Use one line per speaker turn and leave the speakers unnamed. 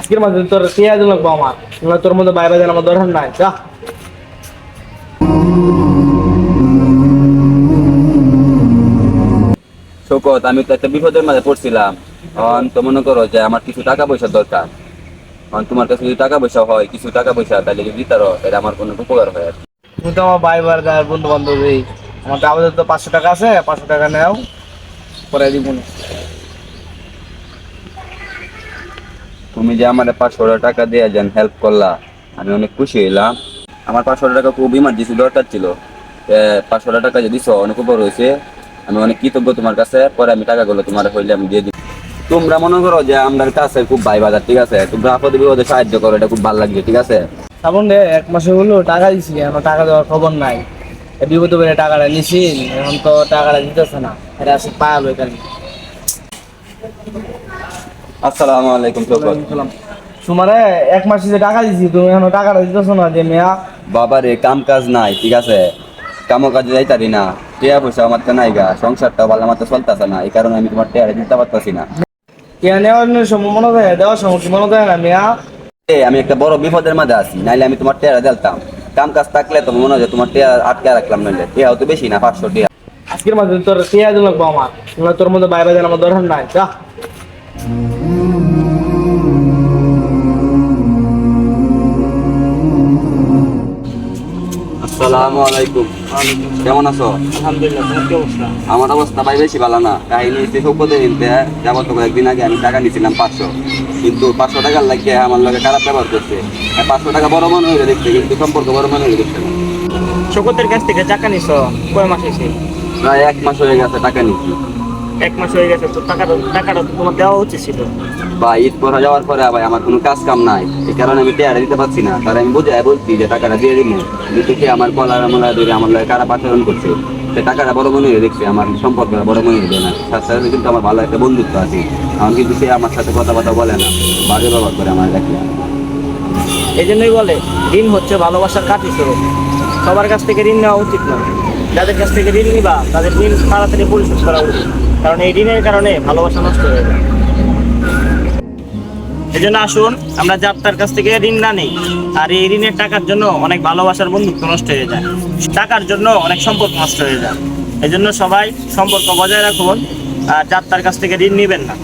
আজকের মাঝে তোর পেঁয়াজ লাগবো আমার, তোর মধ্যে বাইরে যেন আমার দরকার নাই। যা
শোকত, আমি তো একটা বিপদের মাঝে পড়ছিলাম। তো মনে করো যে আমার কিছু টাকা পয়সার দরকার। তোমার কাছে যদি টাকা পয়সা হয়, কিছু টাকা পয়সা তাহলে যদি দিতে পারো, তাহলে আমার কোনো উপকার হয় আর কি।
তুমি তো আমার ভাই বারদার বন্ধু বান্ধবী, আমার তো আমাদের তো 500 টাকা আছে, 500 টাকা নেও, পরে দিব না।
তুমি যে আমার 500 টাকা দিয়ে যেন হেল্প করলা, আমি অনেক খুশি হইলাম। আমার 500 টাকা খুব ইমার্জেন্সি দরকার ছিল। 500 টাকা যে দিছো অনেক উপর হয়েছে। আমি অনেক কৃতজ্ঞ তোমার কাছে। পরে আমি টাকাগুলো তোমার হইলে আমি দিয়ে দিই। তোমরা মনে করো যে আমার কাছে খুব ভাই বাজার, ঠিক আছে? তোমরা আপদে বিপদে সাহায্য করো, এটা খুব ভালো লাগছে, ঠিক আছে?
শ্রাবণ রে, 1 মাসে হলো টাকা দিছি, আমার টাকা দেওয়ার খবর নাই। এই বিপদে পড়ে টাকাটা নিছি, এখন তো টাকাটা দিতেছে না, এটা আছে পায়ালো এখানে।
আসসালামু আলাইকুম শোকত।
তোমারে 1 মাসে যে টাকা দিছি, তুমি এখন টাকাটা দিতেছো না যে মেয়া।
বাবারে কাম কাজ নাই, ঠিক আছে? কামো কাজে যাইতারি না। টিয়া পয়সা আমার তো নাই গা, সংসারটা ভালো আমার তো চলতেছে না, এই কারণে আমি তোমার টিয়ারে দিতে পারতেছি না।
ইয়া নেওয়ার সময় মনে দেয়, দেওয়ার সময় কি মনে দেয় না মেয়া?
আমি একটা বড় বিপদের মাঝে আছি, নাইলে আমি তোমার টিয়ারে দিতাম। কাম কাজ থাকলে তো মনে হয় যে তোমার টিয়া আটকে রাখলাম, নাইলে টিয়াও তো বেশি না, 500 টিয়া।
আজকের মাঝে তোর পেঁয়াজ লাগবো আমার, তোর মধ্যে বাইরে যেন আমার দরকার নাই। যা
আসসালামু আলাইকুম। কেমন আছো?
আলহামদুলিল্লাহ, তোমার কি অবস্থা?
আমার অবস্থা ভাই বেশি ভালো না। কাহিনী হচ্ছে শোকতে নিতে যাবো তো কয়েকদিন আগে আমি টাকা নিয়েছিলাম 500, কিন্তু 500 টাকার লাগিয়ে আমার লগে খারাপ ব্যবহার করছে। 500 টাকা বড় মনে হয়ে দেখছে, কিন্তু সম্পর্ক বড় মনে হয়ে দেখছে না।
শোকতের কাছ থেকে টাকা নিছো কয় মাস হয়েছে?
প্রায় 1 মাস হয়ে গেছে টাকা নিচ্ছি।
1 মাস হয়ে গেছে, তো টাকাটা তো তোমার দেওয়া উচিত ছিল।
বা ঈদ পড়া যাওয়ার পরে ভাই আমার কোনো কাজ কাম নাই, এই কারণে আমি টেয়ারে দিতে পারছি না। তার আমি বুঝাই বলছি যে টাকাটা দিয়ে দিব, কিন্তু সে আমার কলার আমলা ধরে আমার লগে খারাপ আচরণ করছে। সে টাকাটা বড় মনে হয়ে দেখছে, আমার সম্পর্ক বড় মনে হয়ে না। তার সাথে কিন্তু আমার ভালো একটা বন্ধুত্ব আছে, আমার কিন্তু সে আমার সাথে কথাবার্তা বলে না, বাজে ব্যবহার করে আমার দেখে।
এই জন্যই বলে ঋণ হচ্ছে ভালোবাসার কাঠি স্বরূপ। সবার কাছ থেকে ঋণ নেওয়া উচিত নয়। যাদের কাছ থেকে ঋণ নিবা তাদের ঋণ তাড়াতাড়ি পরিশোধ করা উচিত, কারণ এই ঋণের কারণে ভালোবাসা নষ্ট হয়ে যায়। এই জন্য আসুন আমরা যাত্রার কাছ থেকে ঋণ না নেই। আর এই ঋণের টাকার জন্য অনেক ভালোবাসার বন্ধুত্ব নষ্ট হয়ে যায়, টাকার জন্য অনেক সম্পর্ক নষ্ট হয়ে যায়। এই জন্য সবাই সম্পর্ক বজায় রাখুন, আর যাত্রার কাছ থেকে ঋণ নেবেন না।